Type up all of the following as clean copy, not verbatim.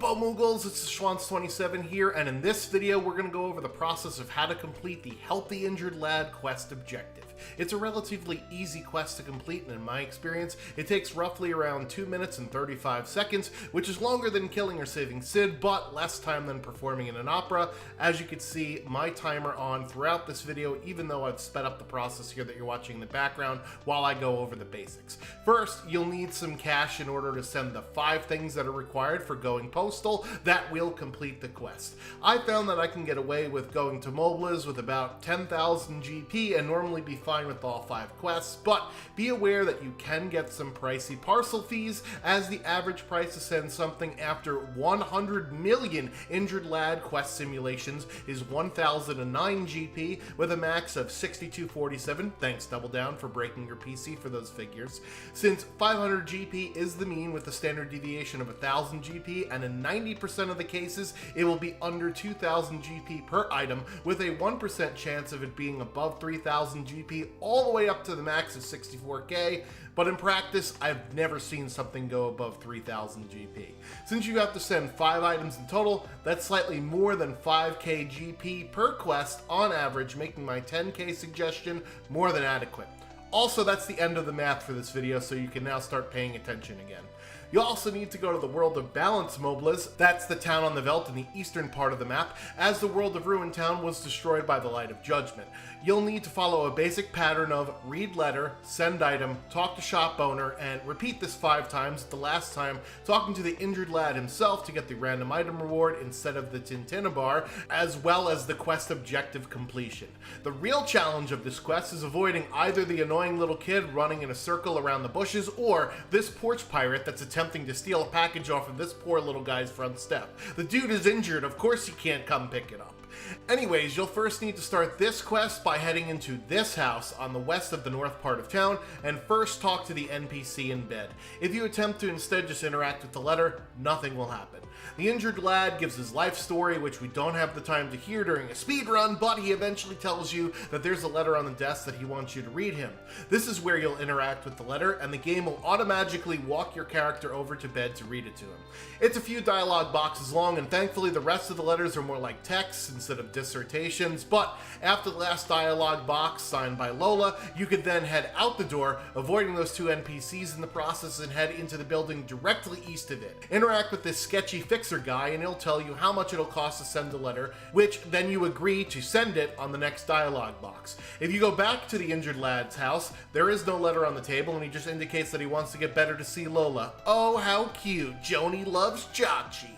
Supo Moogles, it's Schwanz27 here, and in this video we're going to go over the process of how to complete the Help the Injured Lad quest objective. It's a relatively easy quest to complete, and in my experience, it takes roughly around 2 minutes and 35 seconds, which is longer than killing or saving Sid, but less time than performing in an opera. As you can see, my timer on throughout this video, even though I've sped up the process here that you're watching in the background while I go over the basics. First, you'll need some cash in order to send the 5 things that are required for going postal that will complete the quest. I found that I can get away with going to Mobliz with about 10,000 GP and normally be fine with all 5 quests, but be aware that you can get some pricey parcel fees, as the average price to send something after 100 million Injured Lad quest simulations is 1,009 GP with a max of 6247. Thanks Double Down for breaking your PC for those figures. Since 500 GP is the mean with a standard deviation of 1,000 GP, and in 90% of the cases it will be under 2,000 GP per item, with a 1% chance of it being above 3,000 GP all the way up to the max of 64k, but in practice I've never seen something go above 3,000 GP. Since you have to send 5 items in total, that's slightly more than 5k GP per quest on average, making my 10k suggestion more than adequate. Also, that's the end of the math for this video, so you can now start paying attention again. You also need to go to the World of Balance Mobliz, that's the town on the Veldt in the eastern part of the map, as the World of Ruin Town was destroyed by the Light of Judgment. You'll need to follow a basic pattern of read letter, send item, talk to shop owner, and repeat this 5 times, the last time talking to the Injured Lad himself to get the random item reward instead of the Tintinabar, as well as the quest objective completion. The real challenge of this quest is avoiding either the annoying little kid running in a circle around the bushes or this porch pirate that's attempting to steal a package off of this poor little guy's front step. The dude is injured, of course he can't come pick it up. Anyways, you'll first need to start this quest by heading into this house on the west of the north part of town, and first talk to the NPC in bed. If you attempt to instead just interact with the letter, nothing will happen. The Injured Lad gives his life story, which we don't have the time to hear during a speed run, but he eventually tells you that there's a letter on the desk that he wants you to read him. This is where you'll interact with the letter, and the game will automatically walk your character over to bed to read it to him. It's a few dialogue boxes long, and thankfully the rest of the letters are more like texts instead of dissertations, but after the last dialogue box signed by Lola, you could then head out the door, avoiding those 2 NPCs in the process, and head into the building directly east of it. Interact with this sketchy fixer guy and he'll tell you how much it'll cost to send a letter, which then you agree to send it on the next dialogue box. If you go back to the Injured Lad's house, there is no letter on the table and he just indicates that he wants to get better to see Lola. Oh, how cute, Joni loves Chachi.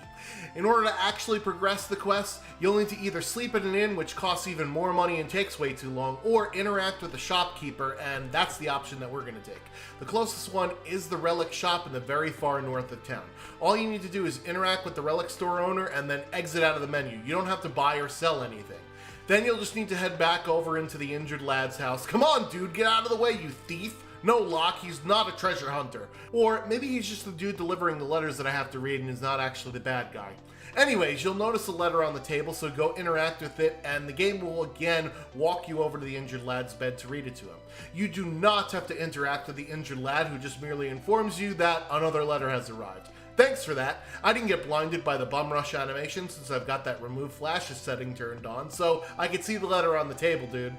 In order to actually progress the quest, you'll need to either sleep at an inn, which costs even more money and takes way too long, or interact with the shopkeeper, and that's the option that we're going to take. The closest one is the relic shop in the very far north of town. All you need to do is interact with the relic store owner and then exit out of the menu. You don't have to buy or sell anything. Then you'll just need to head back over into the Injured Lad's house. Come on, dude, get out of the way, you thief! No, Locke, he's not a treasure hunter. Or maybe he's just the dude delivering the letters that I have to read and is not actually the bad guy. Anyways, you'll notice a letter on the table, so go interact with it, and the game will again walk you over to the Injured Lad's bed to read it to him. You do not have to interact with the Injured Lad, who just merely informs you that another letter has arrived. Thanks for that. I didn't get blinded by the bum rush animation since I've got that remove flashes setting turned on, so I could see the letter on the table, dude.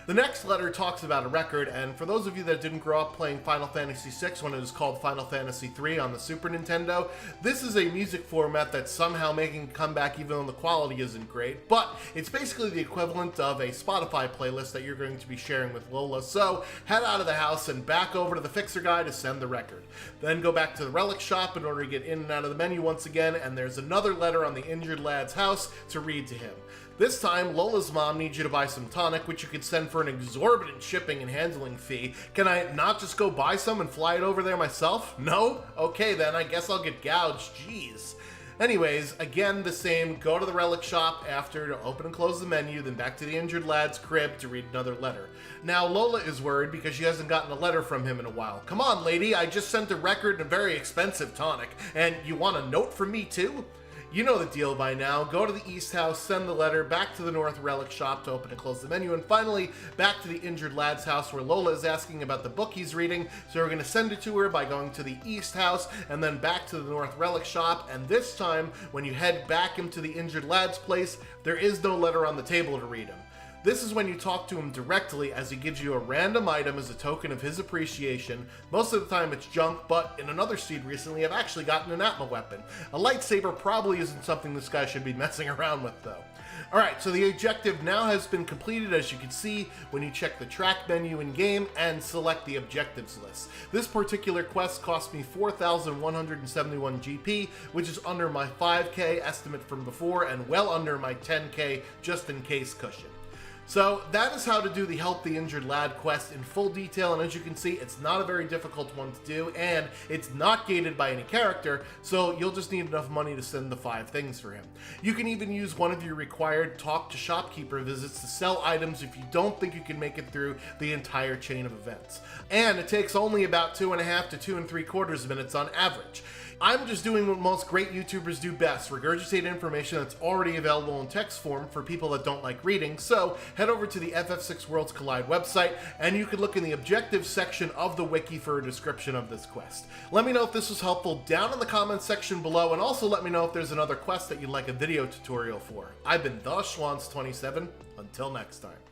The next letter talks about a record, and for those of you that didn't grow up playing Final Fantasy VI when it was called Final Fantasy III on the Super Nintendo, this is a music format that's somehow making a comeback even though the quality isn't great, but it's basically the equivalent of a Spotify playlist that you're going to be sharing with Lola, so head out of the house and back over to the fixer guy to send the record. Then go back to the relic shop in order to get in and out of the menu once again, and there's another letter on the Injured Lad's house to read to him. This time, Lola's mom needs you to buy some tonic, which you could send for an exorbitant shipping and handling fee. Can I not just go buy some and fly it over there myself? No? Okay then, I guess I'll get gouged, jeez. Anyways, again the same, go to the relic shop after to open and close the menu, then back to the Injured Lad's crib to read another letter. Now Lola is worried because she hasn't gotten a letter from him in a while. Come on lady, I just sent a record and a very expensive tonic, and you want a note from me too? You know the deal by now. Go to the East House, send the letter, back to the North Relic shop to open and close the menu, and finally back to the injured lad's house where Lola is asking about the book he's reading, so we're going to send it to her by going to the East House and then back to the North Relic shop, and this time, when you head back into the injured lad's place, there is no letter on the table to read him. This is when you talk to him directly, as he gives you a random item as a token of his appreciation. Most of the time it's junk, but in another seed recently I've actually gotten an Atma weapon. A lightsaber probably isn't something this guy should be messing around with though. Alright, so the objective now has been completed, as you can see when you check the track menu in game and select the objectives list. This particular quest cost me 4,171 GP, which is under my 5k estimate from before and well under my 10k just in case cushion. So that is how to do the Help the Injured Lad quest in full detail, and as you can see, it's not a very difficult one to do, and it's not gated by any character, so you'll just need enough money to send the 5 things for him. You can even use one of your required Talk to Shopkeeper visits to sell items if you don't think you can make it through the entire chain of events. And it takes only about 2.5 to 2 3/4 minutes on average. I'm just doing what most great YouTubers do best, regurgitate information that's already available in text form for people that don't like reading, so head over to the FF6 Worlds Collide website, and you can look in the objectives section of the wiki for a description of this quest. Let me know if this was helpful down in the comments section below, and also let me know if there's another quest that you'd like a video tutorial for. I've been TheSchwanz27, until next time.